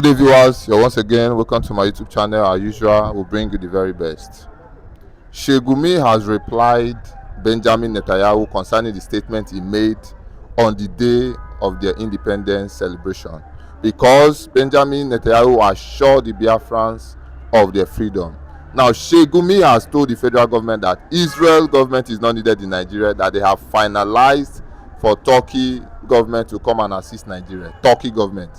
Good day, viewers. You're once again welcome to my YouTube channel. As usual, we'll bring you the very best. Sheikh Gumi has replied Benjamin Netanyahu concerning the statement he made on the day of their independence celebration, because Benjamin Netanyahu assured the Biafrans of their freedom. Now, Sheikh Gumi has told the federal government that Israel government is not needed in Nigeria, that they have finalized for Turkey government to come and assist Nigeria. Turkey government.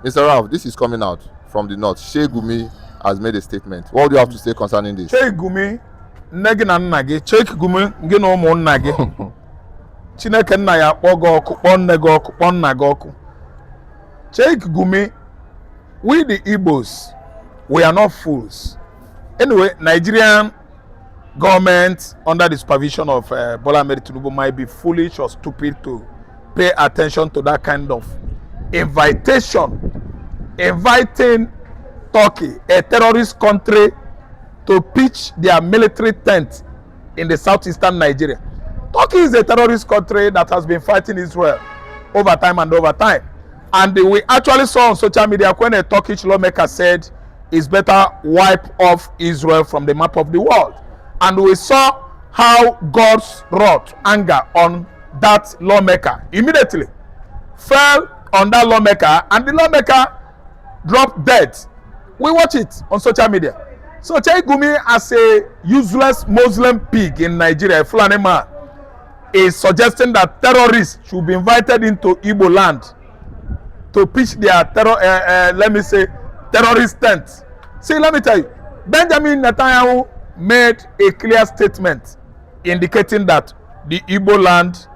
Mr. Ralph, this is coming out from the north. Sheikh Gumi has made a statement. What do you have to say concerning this? Sheikh Gumi, negi na nna gị, Sheikh Gumi gị na ụmụnna gị. Chineke nna ya kpọọ gị ọkụ, kpọọ nne gị ọkụ, kpọọ nna gị ọkụ. Sheikh Gumi, we the Igbos, we are not fools. Anyway, Nigerian government under the supervision of Bola Ahmed Tinubu might be foolish or stupid to pay attention to that kind of inviting Turkey, a terrorist country, to pitch their military tent in the southeastern Nigeria. Turkey is a terrorist country that has been fighting Israel over time and over time. And we actually saw on social media when a Turkish lawmaker said it's better wipe off Israel from the map of the world. And we saw how God's wrath, anger on that lawmaker immediately fell on that lawmaker, and the lawmaker dropped dead. We watch it on social media. So Sheikh Gumi, as a useless Muslim pig in Nigeria, a Fulani man, is suggesting that terrorists should be invited into Igbo land to pitch their terrorist tent. See, let me tell you, Benjamin Netanyahu made a clear statement indicating that the Igbo land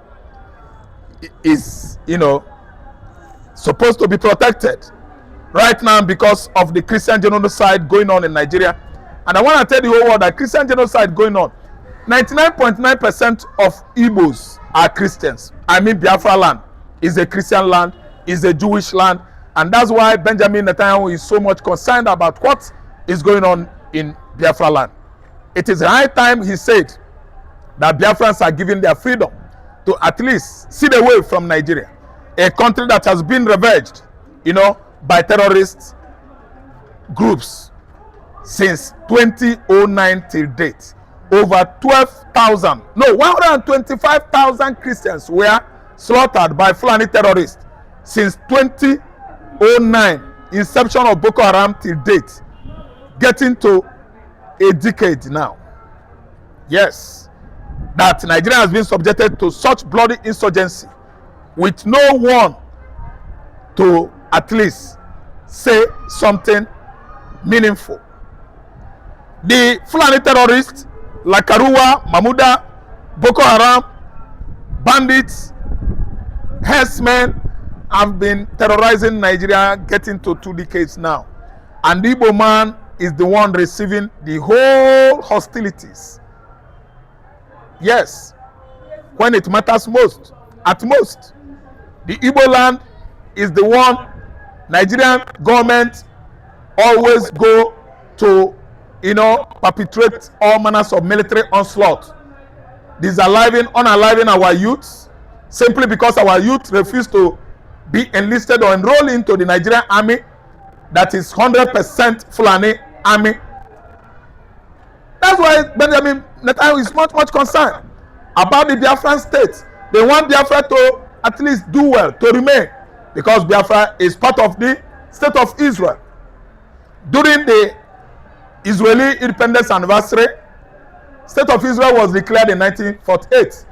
is, supposed to be protected right now because of the Christian genocide going on in Nigeria. And I want to tell the whole world that Christian genocide going on. 99.9% of Igbos are Christians. I mean, Biafra land is a Christian land, is a Jewish land, and that's why Benjamin Netanyahu is so much concerned about what is going on in Biafra land. It is high time, he said, that Biafrans are given their freedom to at least sit away from Nigeria, a country that has been ravaged, by terrorist groups since 2009 till date. Over 125,000 Christians were slaughtered by Fulani terrorists since 2009, inception of Boko Haram till date, getting to a decade now. Yes, that Nigeria has been subjected to such bloody insurgency with no one to at least say something meaningful. The Fulani terrorists like Karuwa, Mamuda, Boko Haram, bandits, herdsmen have been terrorizing Nigeria getting to 2 decades now. And the Igbo man is the one receiving the whole hostilities. Yes, when it matters most, at most, the Igbo land is the one Nigerian government always go to, perpetrate all manners of military onslaught, unaliving our youths, simply because our youth refuse to be enlisted or enroll into the Nigerian army that is 100% Fulani army. That's why Benjamin Netanyahu is much concerned about the Biafran state. They want Biafra to at least do well, to remain, because Biafra is part of the state of Israel. During the Israeli independence anniversary, state of Israel was declared in 1948.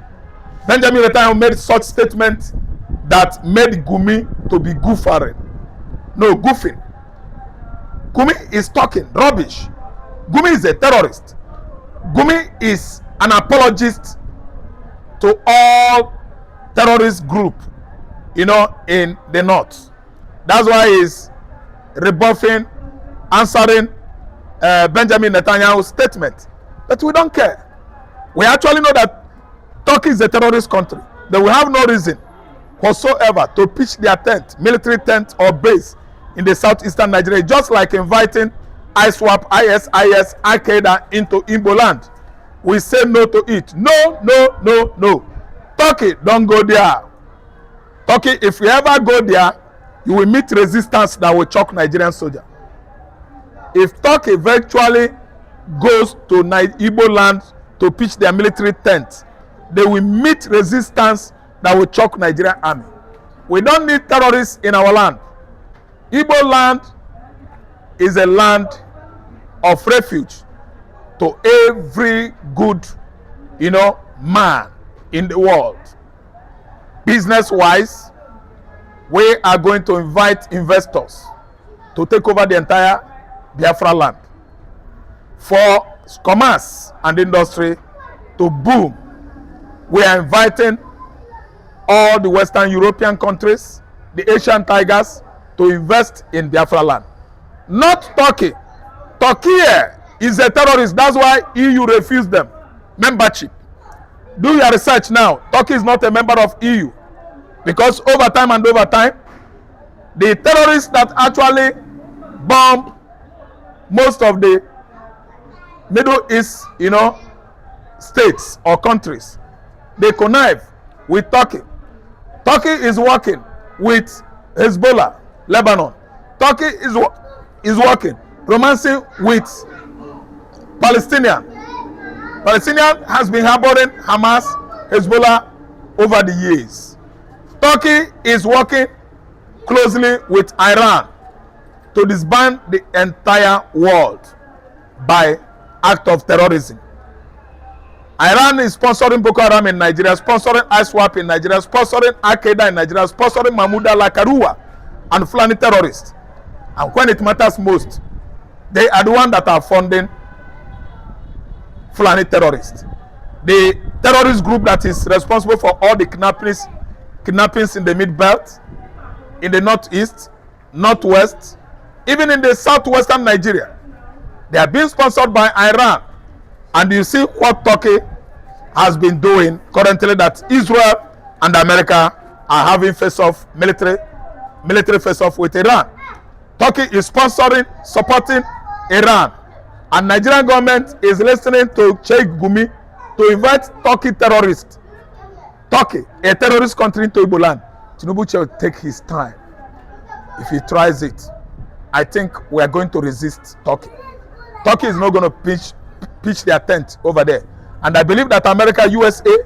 Benjamin Netanyahu made such statement that made Gumi to be goofing. Gumi is talking rubbish. Gumi is a terrorist. Gumi is an apologist to all terrorist group, in the north. That's why he's rebuffing, answering Benjamin Netanyahu's statement. But we don't care. We actually know that Turkey is a terrorist country. They will have no reason whatsoever to pitch their tent, military tent or base in the southeastern Nigeria, just like inviting ISWAP, ISIS, Al-Qaeda into Igbo land. We say no to it. No. Turkey, don't go there. Turkey, if you ever go there, you will meet resistance that will choke Nigerian soldier. If Turkey virtually goes to Igbo land to pitch their military tent, they will meet resistance that will choke Nigerian army. We don't need terrorists in our land. Igbo land is a land of refuge to every good, man in the world. Business-wise, we are going to invite investors to take over the entire Biafra land. For commerce and industry to boom, we are inviting all the Western European countries, the Asian tigers, to invest in Biafra land. Not Turkey. Turkey is a terrorist. That's why EU refused them membership. Do your research now. Turkey is not a member of EU. Because over time, the terrorists that actually bomb most of the Middle East, states or countries, they connive with Turkey. Turkey is working with Hezbollah, Lebanon. Turkey is working, romancing with Palestinian. Palestinian has been harboring Hamas, Hezbollah over the years. Turkey is working closely with Iran to disband the entire world by act of terrorism. Iran is sponsoring Boko Haram in Nigeria, sponsoring ISWAP in Nigeria, sponsoring Al-Qaeda in Nigeria, sponsoring Mahmoud al-Karua and Fulani terrorists. And when it matters most, they are the ones that are funding Fulani terrorists. The terrorist group that is responsible for all the kidnappings in the Mid-Belt, in the Northeast, Northwest, even in the Southwestern Nigeria, they are being sponsored by Iran. And you see what Turkey has been doing currently, that Israel and America are having face-off, military face-off with Iran. Turkey is supporting Iran. And Nigerian government is listening to Sheikh Gumi to invite Turkey terrorists. Turkey, a terrorist country, into Igbo land. Tinubu will take his time. If he tries it, I think we are going to resist Turkey. Turkey is not going to pitch their tent over there. And I believe that America, USA,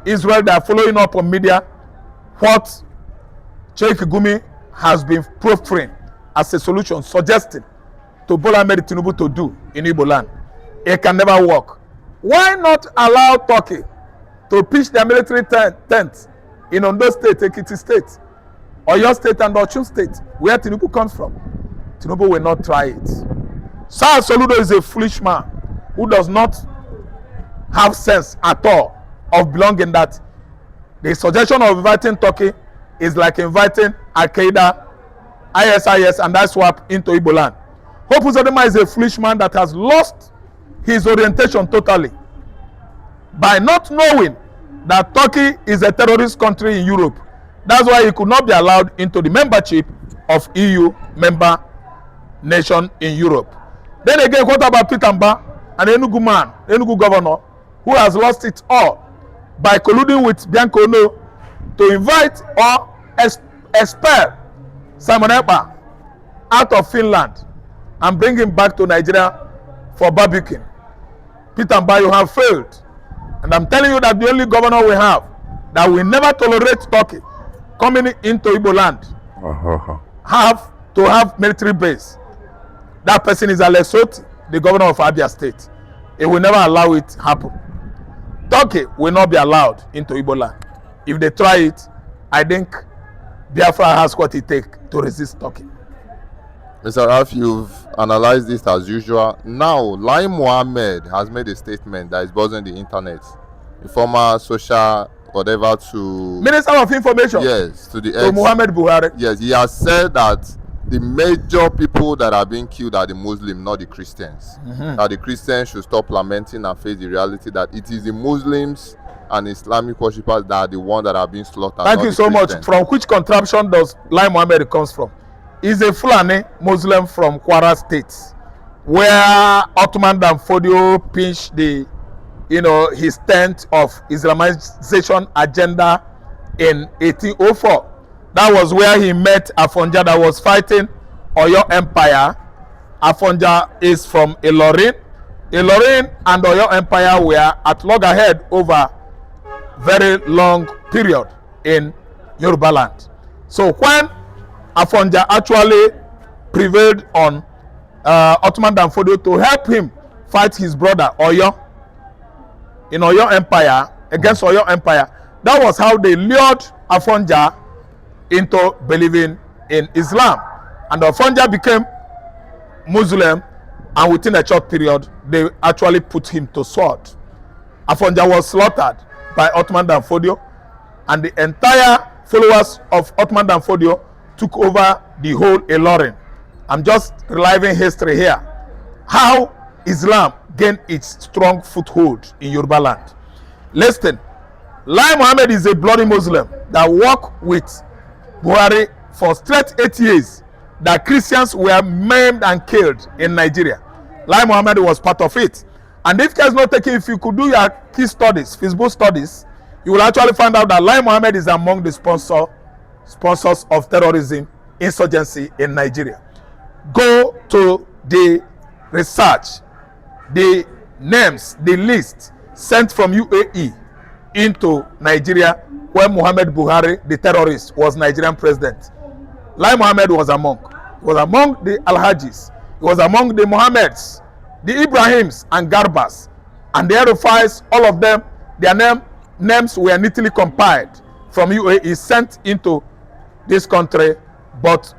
Israel, they are following up on media what Sheikh Gumi has been proffering as a solution, suggesting to Bola Ahmed Tinubu to do in Igbo land. It can never work. Why not allow Turkey to pitch their military tent in Ondo State, Ekiti State, Oyo State and Osun State, where Tinubu comes from? Tinubu will not try it. Sir Soludo is a foolish man who does not have sense at all of belonging, that the suggestion of inviting Turkey is like inviting Al-Qaeda, ISIS and ISWAP into Igbo land. Hope Uzodinma is a foolish man that has lost his orientation totally by not knowing that Turkey is a terrorist country in Europe. That's why he could not be allowed into the membership of EU member nation in Europe. Then again, what about Peter Mba, an Enugu governor, who has lost it all by colluding with Bianco Ono to invite or expel Simon Ekpa out of Finland and bring him back to Nigeria for barbecuing? Peter Mba, you have failed. And I'm telling you that the only governor we have that will never tolerate Turkey coming into Igbo land have to have military base. That person is Alesoti, the governor of Abia State. He will never allow it happen. Turkey will not be allowed into Igbo land. If they try it, I think Biafra has what it takes to resist Turkey. Mr. Ralph, you've analyzed this as usual. Now, Lai Mohammed has made a statement that is buzzing the internet. The former social whatever to Minister of Information. Yes, to the to Muhammad Buhari. Yes, he has said that the major people that are being killed are the Muslims, not the Christians. That the Christians should stop lamenting and face the reality that it is the Muslims and Islamic worshippers that are the ones that are being slaughtered. Thank you so much. From which contraption does Lai Mohammed comes from? He's a Fulani Muslim from Kwara State, where Ottoman Dan Fodio pitched his tent of Islamization agenda in 1804. That was where he met Afonja that was fighting Oyo Empire. Afonja is from Ilorin. Ilorin and Oyo Empire were at loggerhead over very long period in Yoruba land. So when Afonja actually prevailed on Ottoman Danfodio to help him fight his brother Oyo in Oyo Empire, against Oyo Empire, that was how they lured Afonja into believing in Islam. And Afonja became Muslim, and within a short period, they actually put him to sword. Afonja was slaughtered by Ottoman Danfodio, and the entire followers of Ottoman Danfodio took over the whole Ilorin. I'm just reliving history here. How Islam gained its strong foothold in Yoruba land. Listen, Lai Mohammed is a bloody Muslim that worked with Buhari for straight 8 years that Christians were maimed and killed in Nigeria. Lai Mohammed was part of it. And if care is not taken, if you could do your key studies, Facebook studies, you will actually find out that Lai Mohammed is among the sponsors of terrorism, insurgency in Nigeria. Go to the research, the names, the list sent from UAE into Nigeria when Muhammad Buhari, the terrorist, was Nigerian president. Lai Mohammed was among. He was among the Alhajis. He was among the Mohammeds, the Ibrahims and Garbas. And the Arufais, all of them, their names were neatly compiled from UAE, sent into this country. But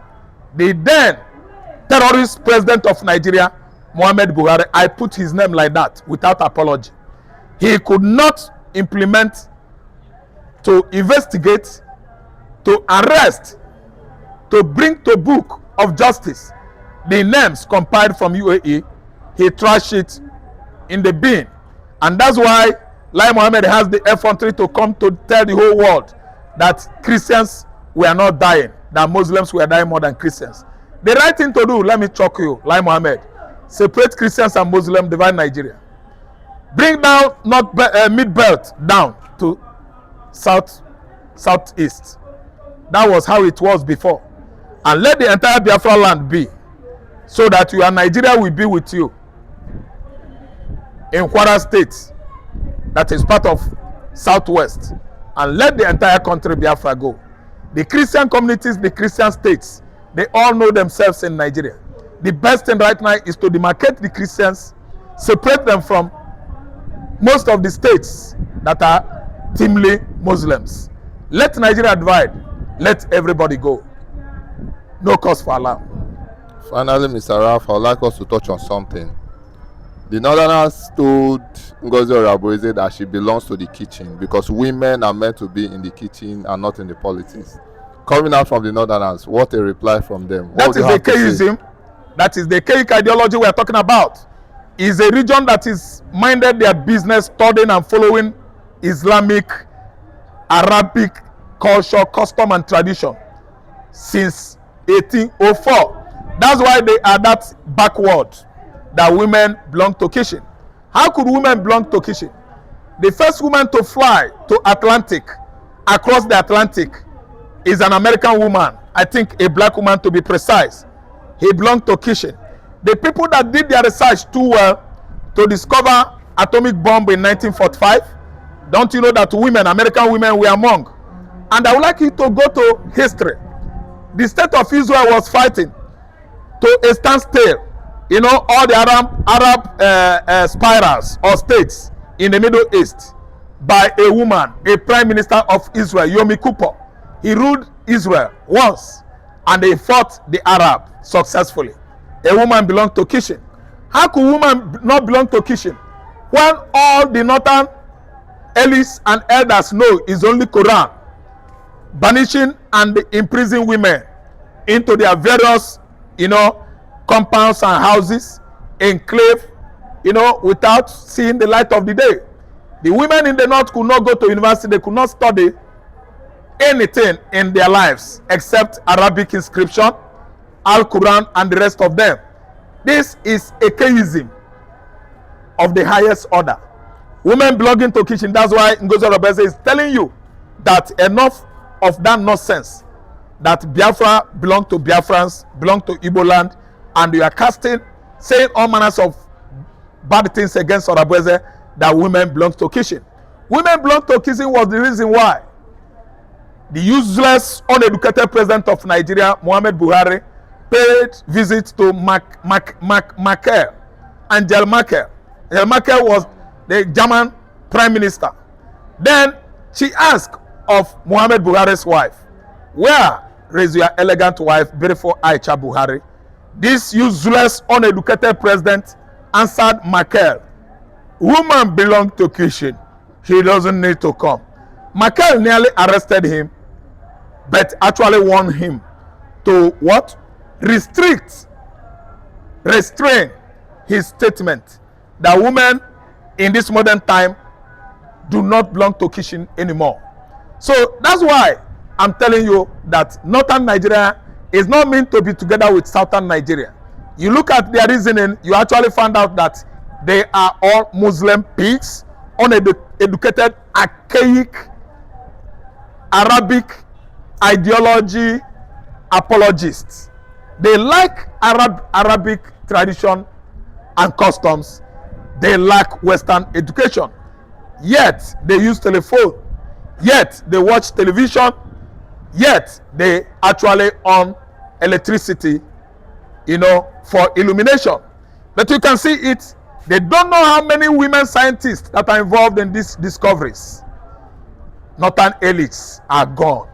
the then terrorist president of Nigeria, Muhammad Buhari, I put his name like that without apology. He could not implement, to investigate, to arrest, to bring to book of justice the names compiled from UAE. He trashed it in the bin. And that's why Lai Mohammed has the effrontery to come to tell the whole world that Christians were not dying, that Muslims were dying more than Christians. The right thing to do, let me choke you, Lai Mohammed, separate Christians and Muslims, divide Nigeria. Bring down mid-belt down to southeast. That was how it was before. And let the entire Biafra land be, so that you and Nigeria will be with you in Kwara State, that is part of Southwest, and let the entire country Biafra go. The Christian communities, the Christian states, they all know themselves in Nigeria. The best thing right now is to demarcate the Christians, separate them from most of the states that are teamly Muslims. Let Nigeria divide. Let everybody go. No cause for alarm. Finally, Mr. Ralph, I would like us to touch on something. The Northerners told Ngozi Orabueze that she belongs to the kitchen because women are meant to be in the kitchen and not in the politics. Coming out from the Northerners, what a reply from them. That is the Kayism. That is the Kayic ideology we are talking about. Is a region that is minded their business, studying and following Islamic, Arabic culture, custom and tradition since 1804. That's why they are that backward, that women belong to kitchen. How could women belong to kitchen? The first woman to fly to Atlantic, across the Atlantic, is an American woman. I think a black woman to be precise. He belonged to kitchen. The people that did their research too well to discover atomic bomb in 1945, don't you know that women, American women, were among? And I would like you to go to history. The state of Israel was fighting to a standstill. You know, all the Arab spirals or states in the Middle East by a woman, a prime minister of Israel, Yomi Kupper. He ruled Israel once and they fought the Arab successfully. A woman belonged to kitchen. How could women not belong to kitchen when all the northern elites and elders know is only Quran banishing and imprisoning women into their various, compounds and houses, enclave, without seeing the light of the day. The women in the north could not go to university. They could not study anything in their lives except Arabic inscription, Al-Quran, and the rest of them. This is atheism of the highest order. Women belonging to kitchen. That's why Ngozi Orabueze is telling you that enough of that nonsense. that Biafra belong to Biafrans, belong to Igbo land, and you are casting, saying all manners of bad things against Orabweze, that women belong to Kishin. Women belong to Kishin was the reason why the useless, uneducated president of Nigeria, Muhammad Buhari, paid visits to Merkel, Angela Merkel. Angela Merkel was the German prime minister. Then she asked of Muhammad Buhari's wife, where is your elegant wife, beautiful Aisha Buhari? This useless, uneducated president answered Merkel, woman belong to Kishin. He doesn't need to come. Merkel nearly arrested him, but actually warned him to what? Restrain his statement that women in this modern time do not belong to Kishin anymore. So that's why I'm telling you that northern Nigeria is not meant to be together with southern Nigeria. You look at their reasoning, you actually find out that they are all Muslim pigs, uneducated, archaic, Arabic ideology apologists. They like Arabic tradition and customs. They lack Western education. Yet they use telephone. Yet they watch television. Yet they actually own electricity, for illumination. But you can see it. They don't know how many women scientists that are involved in these discoveries. Northern elites are gone.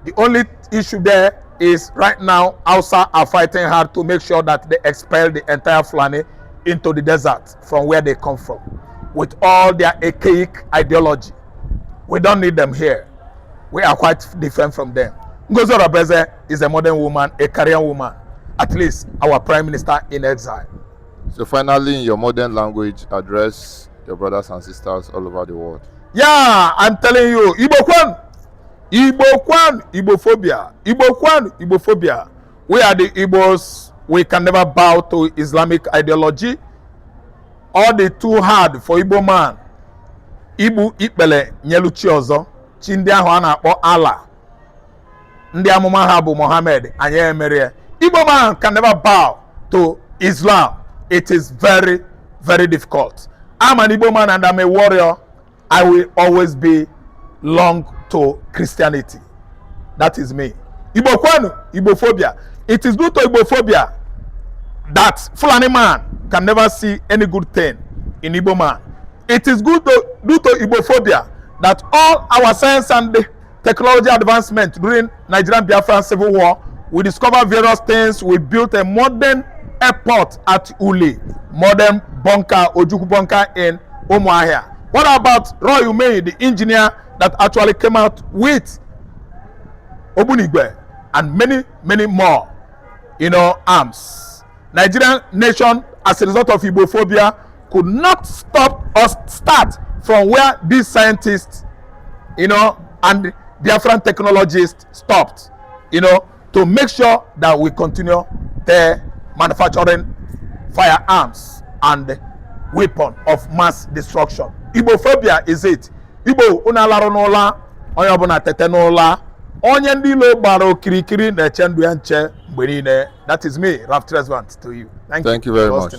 The only issue there is right now Hausa are fighting hard to make sure that they expel the entire Fulani into the desert from where they come from, with all their archaic ideology. We don't need them here. We are quite different from them. Ngozi Orabweze is a modern woman, a career woman, at least our prime minister in exile. So finally, in your modern language, address your brothers and sisters all over the world. Yeah, I'm telling you, Igbo Ibophobia. We are the Igbos. We can never bow to Islamic ideology. All the too hard for Igbo man. Igbo ikpele nyeluchi ọzọ. Chi ndị ahụ a na-akpọ Allah. Ndị amụma ha bụ Muhammad anyị emere. Igbo man can never bow to Islam. It is very, very difficult. I'm an Igbo man and I'm a warrior. I will always be long to Christianity. That is me. Ibophobia. It is due to Ibophobia that Fulani man can never see any good thing in Igbo man. It is due to Ibophobia that all our science and technology advancement during Nigerian Biafran Civil War, we discovered various things. We built a modern airport at Uli, modern bunker, Ojukwu bunker in Umuahia. What about Roy Umei, the engineer that actually came out with Obunigwe and many, many more, arms? Nigerian nation, as a result of Ibophobia, could not stop or start from where these scientists, and Biafran technologists stopped, to make sure that we continue the manufacturing firearms and weapon of mass destruction. Ibophobia is it. Igbo unalarụ n'ụla, onye ọbụla tete n'ụla, onye ndị ilo gbara okirikiri na-eche ndụ ya nche mgbe niile. That is me, Raf Tresvant, to you. Thank you very much.